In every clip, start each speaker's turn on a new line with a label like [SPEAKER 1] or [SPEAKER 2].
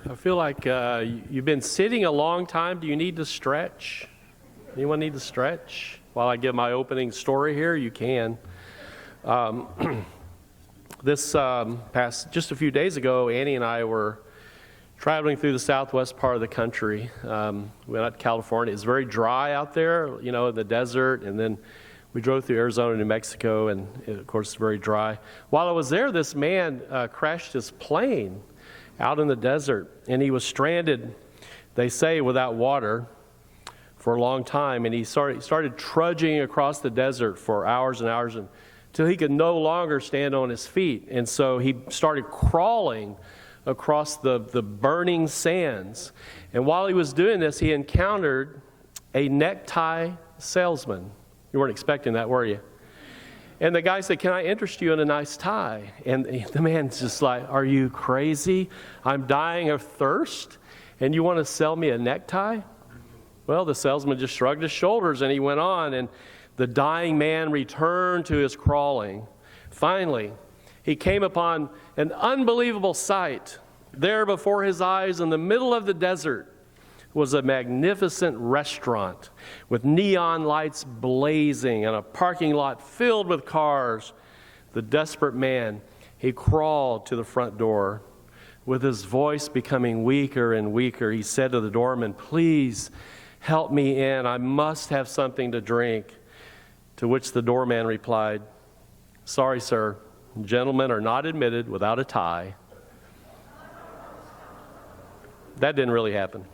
[SPEAKER 1] I feel like you've been sitting a long time. Do you need to stretch? Anyone need to stretch? While I give my opening story here, you can. This past, just a few days ago, Annie and I were traveling through the southwest part of the country. We went out to California. It's very dry out there, you know, in the desert, and then we drove through Arizona, New Mexico, and of course, it's very dry. While I was there, this man crashed his plane out in the desert, and he was stranded, they say, without water for a long time, and he started trudging across the desert for hours and hours until he could no longer stand on his feet. And so he started crawling across the burning sands. And while he was doing this, he encountered a necktie salesman. You weren't expecting that, were you? And the guy said, "Can I interest you in a nice tie?" And the man's just like, "Are you crazy? I'm dying of thirst, and you want to sell me a necktie?" Well, the salesman just shrugged his shoulders, and he went on, and the dying man returned to his crawling. Finally, he came upon an unbelievable sight. There before his eyes in the middle of the desert was a magnificent restaurant with neon lights blazing and a parking lot filled with cars. The desperate man, he crawled to the front door. With his voice becoming weaker and weaker, he said to the doorman, "Please help me in. I must have something to drink." To which the doorman replied, "Sorry, sir, gentlemen are not admitted without a tie." That didn't really happen.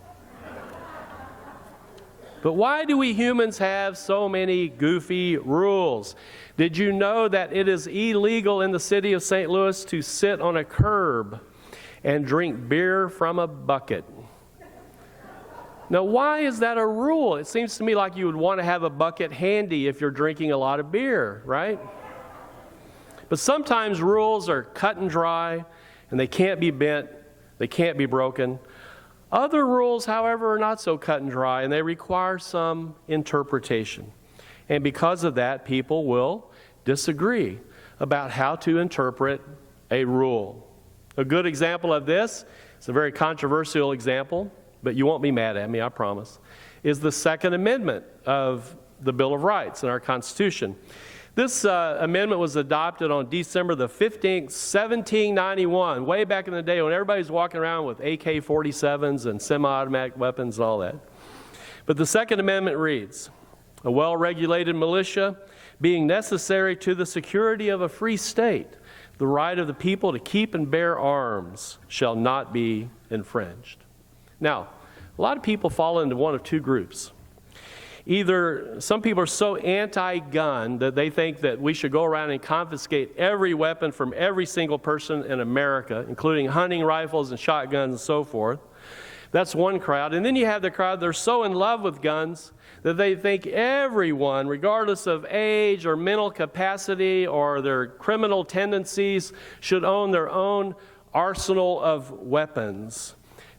[SPEAKER 1] But why do we humans have so many goofy rules? Did you know that it is illegal in the city of St. Louis to sit on a curb and drink beer from a bucket? Now, why is that a rule? It seems to me like you would want to have a bucket handy if you're drinking a lot of beer, right? But sometimes rules are cut and dry, and they can't be bent, they can't be broken. Other rules, however, are not so cut and dry, and they require some interpretation. And because of that, people will disagree about how to interpret a rule. A good example of this, it's a very controversial example, but you won't be mad at me, I promise, is the Second Amendment of the Bill of Rights in our Constitution. This amendment was adopted on December the 15th, 1791, way back in the day when everybody's walking around with AK-47s and semi-automatic weapons and all that. But the Second Amendment reads, "A well-regulated militia being necessary to the security of a free state, the right of the people to keep and bear arms shall not be infringed." Now, a lot of people fall into one of two groups. Either some people are so anti-gun that they think that we should go around and confiscate every weapon from every single person in America, including hunting rifles and shotguns and so forth. That's one crowd. And then you have the crowd that are so in love with guns that they think everyone, regardless of age or mental capacity or their criminal tendencies, should own their own arsenal of weapons.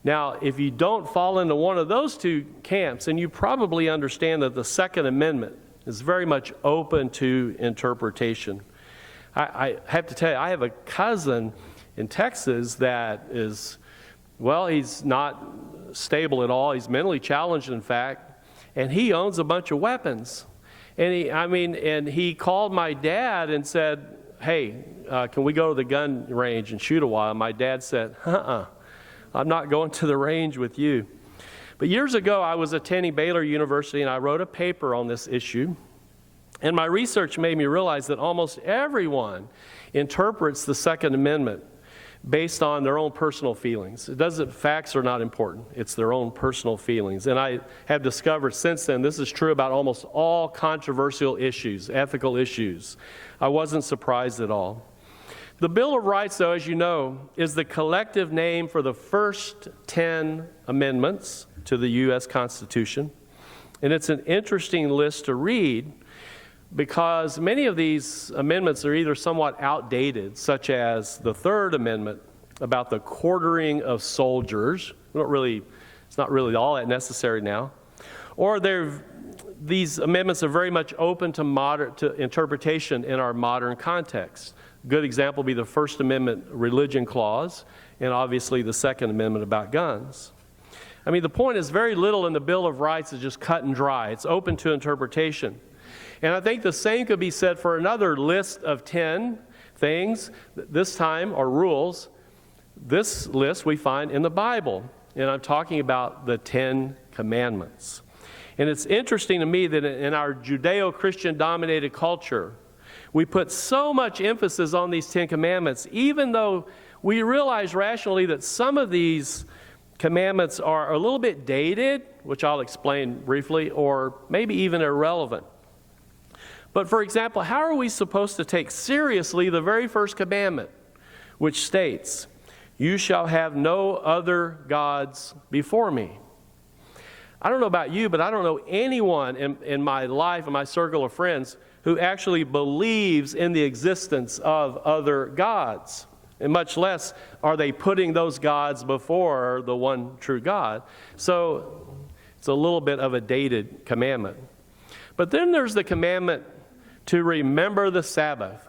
[SPEAKER 1] Now, if you don't fall into one of those two camps, then you probably understand that the Second Amendment is very much open to interpretation. I have to tell you, I have a cousin in Texas that is, well, he's not stable at all. He's mentally challenged, in fact, and he owns a bunch of weapons. And he called my dad and said, "Hey, can we go to the gun range and shoot a while?" My dad said, "I'm not going to the range with you." But years ago, I was attending Baylor University, and I wrote a paper on this issue. And my research made me realize that almost everyone interprets the Second Amendment based on their own personal feelings. Facts are not important. It's their own personal feelings. And I have discovered since then this is true about almost all controversial issues, ethical issues. I wasn't surprised at all. The Bill of Rights, though, as you know, is the collective name for the first 10 amendments to the U.S. Constitution. And it's an interesting list to read because many of these amendments are either somewhat outdated, such as the Third Amendment about the quartering of soldiers. It's not really all that necessary now. Or these amendments are very much open to interpretation in our modern context. Good example would be the First Amendment religion clause and obviously the Second Amendment about guns. I mean, the point is very little in the Bill of Rights is just cut and dry. It's open to interpretation. And I think the same could be said for another list of 10 things, this time, or rules. This list we find in the Bible, and I'm talking about the 10 Commandments. And it's interesting to me that in our Judeo-Christian dominated culture, we put so much emphasis on these 10 Commandments, even though we realize rationally that some of these commandments are a little bit dated, which I'll explain briefly, or maybe even irrelevant. But for example, how are we supposed to take seriously the very first commandment, which states, "You shall have no other gods before me"? I don't know about you, but I don't know anyone in my life, in my circle of friends, who actually believes in the existence of other gods. And much less are they putting those gods before the one true God. So it's a little bit of a dated commandment. But then there's the commandment to remember the Sabbath,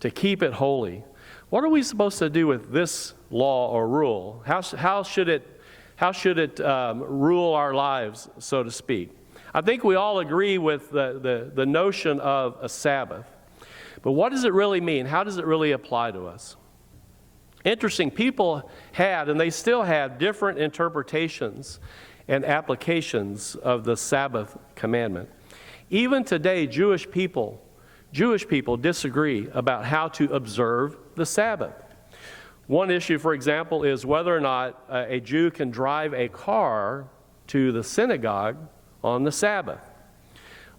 [SPEAKER 1] to keep it holy. What are we supposed to do with this law or rule? How should it rule our lives, so to speak? I think we all agree with the notion of a Sabbath. But what does it really mean? How does it really apply to us? Interesting, people had, and they still have, different interpretations and applications of the Sabbath commandment. Even today, Jewish people disagree about how to observe the Sabbath. One issue, for example, is whether or not a Jew can drive a car to the synagogue on the Sabbath.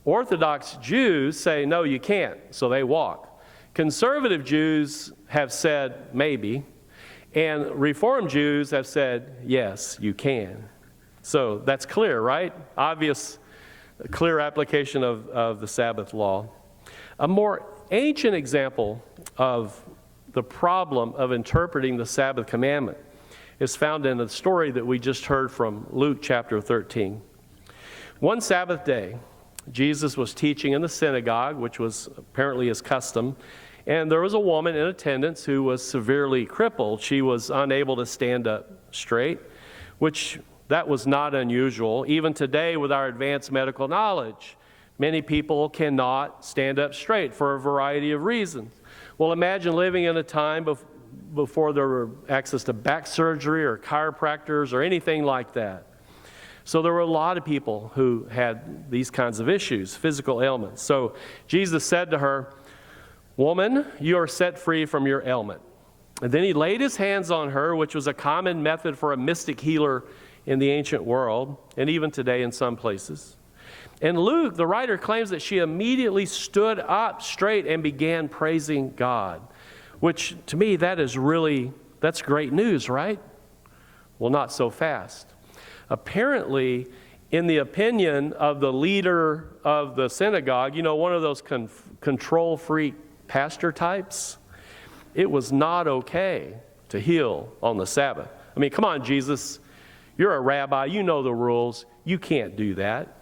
[SPEAKER 1] Orthodox Jews say, no, you can't, so they walk. Conservative Jews have said maybe, and Reformed Jews have said, yes, you can. So that's clear, right? Obvious, clear application of the Sabbath law. A more ancient example of the problem of interpreting the Sabbath commandment is found in a story that we just heard from Luke chapter 13. One Sabbath day, Jesus was teaching in the synagogue, which was apparently his custom, and there was a woman in attendance who was severely crippled. She was unable to stand up straight, which that was not unusual. Even today, with our advanced medical knowledge, many people cannot stand up straight for a variety of reasons. Well, imagine living in a time before there were access to back surgery or chiropractors or anything like that. So there were a lot of people who had these kinds of issues, physical ailments. So Jesus said to her, "Woman, you are set free from your ailment." And then he laid his hands on her, which was a common method for a mystic healer in the ancient world, and even today in some places. And Luke, the writer, claims that she immediately stood up straight and began praising God, which to me, that's great news, right? Well, not so fast. Apparently, in the opinion of the leader of the synagogue, one of those control freak pastor types, it was not okay to heal on the Sabbath. I mean, come on, Jesus, you're a rabbi, you know the rules, you can't do that.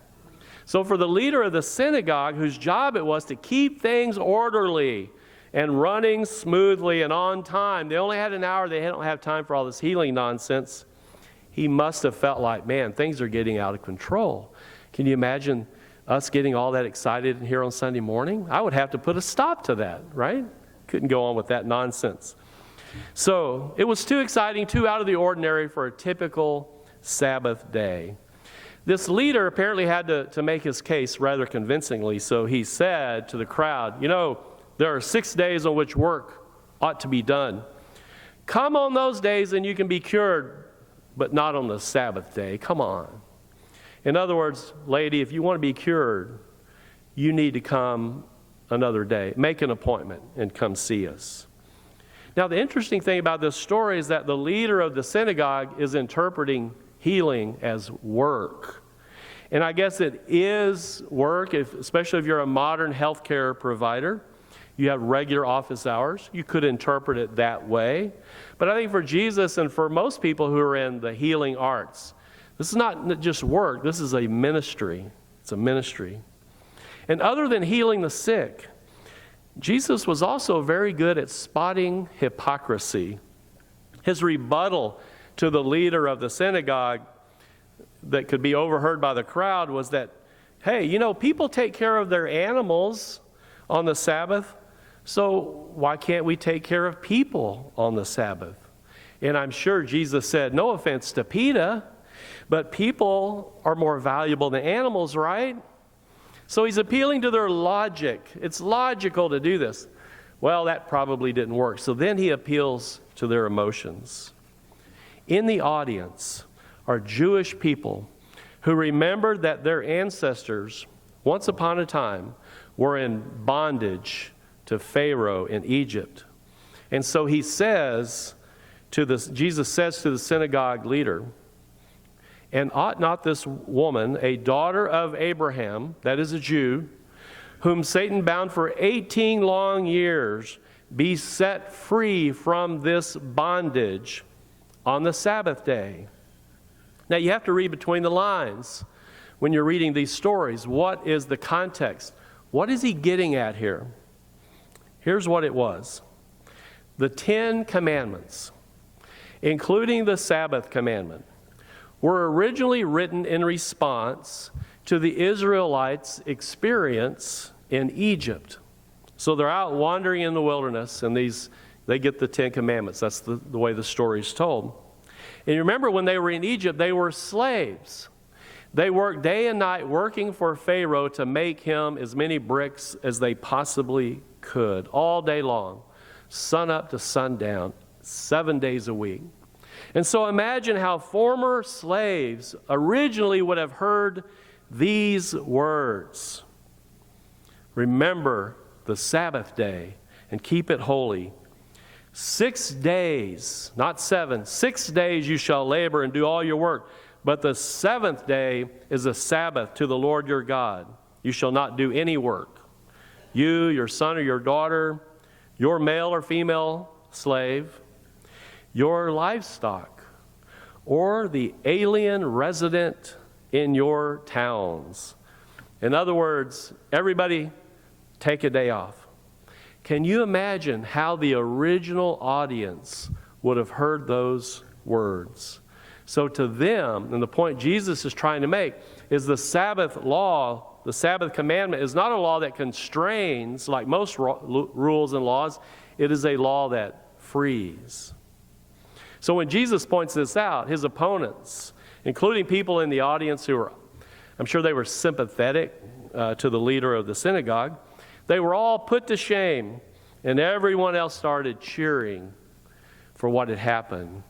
[SPEAKER 1] So for the leader of the synagogue, whose job it was to keep things orderly and running smoothly and on time, they only had an hour, they don't have time for all this healing nonsense. He must have felt like, man, things are getting out of control. Can you imagine us getting all that excited here on Sunday morning? I would have to put a stop to that, right? Couldn't go on with that nonsense. So it was too exciting, too out of the ordinary for a typical Sabbath day. This leader apparently had to make his case rather convincingly, so he said to the crowd, there are 6 days on which work ought to be done. Come on those days and you can be cured, but not on the Sabbath day. Come on. In other words, lady, if you want to be cured, you need to come another day. Make an appointment and come see us. Now, the interesting thing about this story is that the leader of the synagogue is interpreting healing as work. And I guess it is work, especially if you're a modern healthcare provider. You have regular office hours. You could interpret it that way. But I think for Jesus and for most people who are in the healing arts, this is not just work. This is a ministry. It's a ministry. And other than healing the sick, Jesus was also very good at spotting hypocrisy His rebuttal to the leader of the synagogue that could be overheard by the crowd was that, hey, you know, people take care of their animals on the Sabbath, so why can't we take care of people on the Sabbath? And I'm sure Jesus said, no offense to PETA, but people are more valuable than animals, right? So he's appealing to their logic. It's logical to do this. Well, that probably didn't work. So then he appeals to their emotions. In the audience are Jewish people who remembered that their ancestors, once upon a time, were in bondage to Pharaoh in Egypt. And so he says Jesus says to the synagogue leader, and ought not this woman, a daughter of Abraham, that is a Jew, whom Satan bound for 18 long years, be set free from this bondage on the Sabbath day? Now you have to read between the lines when you're reading these stories. What is the context? What is he getting at here? Here's what it was. The 10 commandments, including the Sabbath commandment, were originally written in response to the Israelites' experience in Egypt. So they're out wandering in the wilderness, and they get the 10 commandments. That's the way the story is told. And you remember when they were in Egypt, they were slaves. They worked day and night working for Pharaoh to make him as many bricks as they possibly could, all day long, sun up to sundown, 7 days a week. And so imagine how former slaves originally would have heard these words. Remember the Sabbath day and keep it holy. 6 days, not 7, 6 days you shall labor and do all your work. But the seventh day is a Sabbath to the Lord your God. You shall not do any work. You, your son or your daughter, your male or female slave, your livestock, or the alien resident in your towns. In other words, everybody take a day off. Can you imagine how the original audience would have heard those words? So to them, and the point Jesus is trying to make, is the Sabbath law, the Sabbath commandment is not a law that constrains like most rules and laws. It is a law that frees. So when Jesus points this out, his opponents, including people in the audience who were, I'm sure they were sympathetic to the leader of the synagogue, they were all put to shame, and everyone else started cheering for what had happened.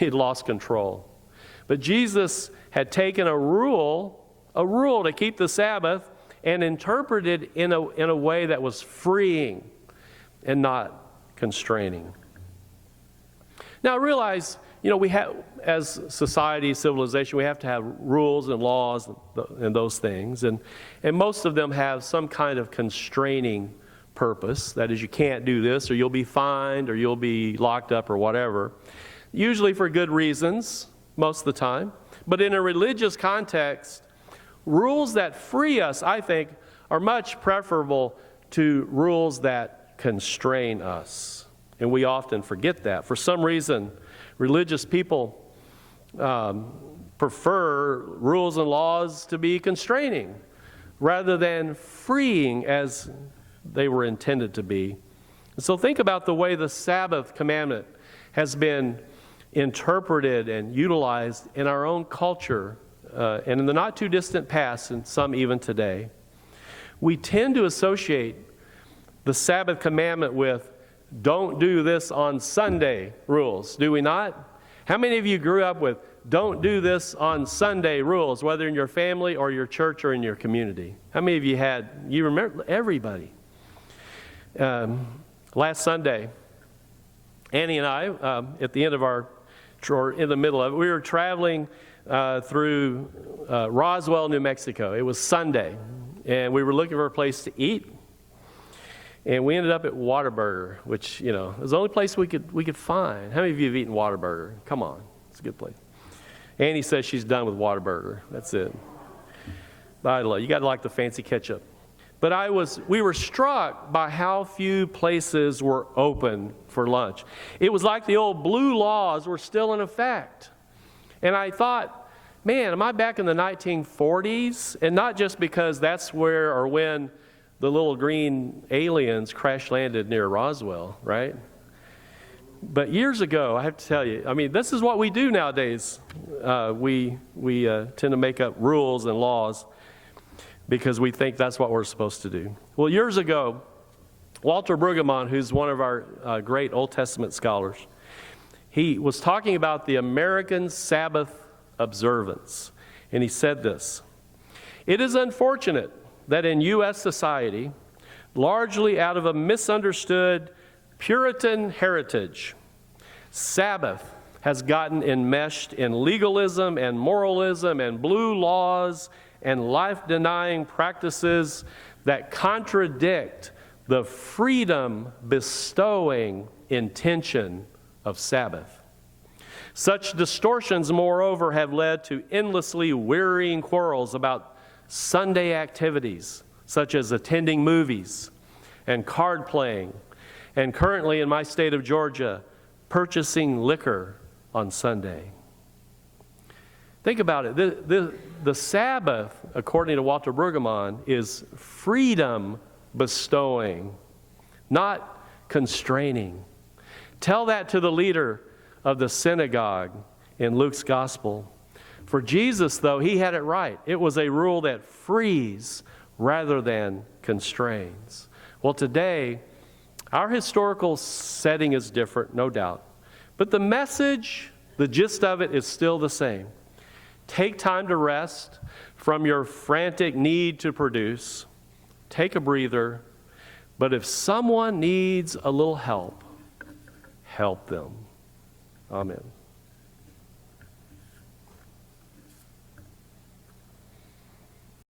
[SPEAKER 1] He'd lost control. But Jesus had taken a rule to keep the Sabbath and interpreted in a way that was freeing and not constraining. Now realize, we have, as society, civilization, we have to have rules and laws and those things. And most of them have some kind of constraining purpose. That is, you can't do this, or you'll be fined, or you'll be locked up, or whatever. Usually for good reasons, most of the time. But in a religious context, rules that free us, I think, are much preferable to rules that constrain us. And we often forget that. For some reason, religious people prefer rules and laws to be constraining rather than freeing as they were intended to be. And so think about the way the Sabbath commandment has been interpreted and utilized in our own culture and in the not too distant past, and some even today. We tend to associate the Sabbath commandment with don't do this on Sunday rules, do we not? How many of you grew up with don't do this on Sunday rules, whether in your family or your church or in your community? How many of you remember? Everybody. Last Sunday, Annie and I, at the end of or in the middle of it, we were traveling through Roswell, New Mexico. It was Sunday, and we were looking for a place to eat. And we ended up at Whataburger, which, was the only place we could find. How many of you have eaten Whataburger? Come on, it's a good place. Annie says she's done with Whataburger. That's it. But I love you. Got to like the fancy ketchup. But we were struck by how few places were open for lunch. It was like the old blue laws were still in effect. And I thought, man, am I back in the 1940s? And not just because that's where or when the little green aliens crash landed near Roswell, right? But years ago, I have to tell you, I mean, this is what we do nowadays. We tend to make up rules and laws because we think that's what we're supposed to do. Well, years ago, Walter Brueggemann, who's one of our great Old Testament scholars, he was talking about the American Sabbath observance. And he said this: "It is unfortunate that in U.S. society, largely out of a misunderstood Puritan heritage, Sabbath has gotten enmeshed in legalism and moralism and blue laws and life-denying practices that contradict the freedom-bestowing intention of Sabbath. Such distortions, moreover, have led to endlessly wearying quarrels about Sunday activities, such as attending movies and card playing, and currently in my state of Georgia, purchasing liquor on Sunday." Think about it. The Sabbath, according to Walter Brueggemann, is freedom bestowing, not constraining. Tell that to the leader of the synagogue in Luke's gospel. For Jesus, though, he had it right. It was a rule that frees rather than constrains. Well, today, our historical setting is different, no doubt. But the message, the gist of it, is still the same. Take time to rest from your frantic need to produce. Take a breather. But if someone needs a little help, help them. Amen.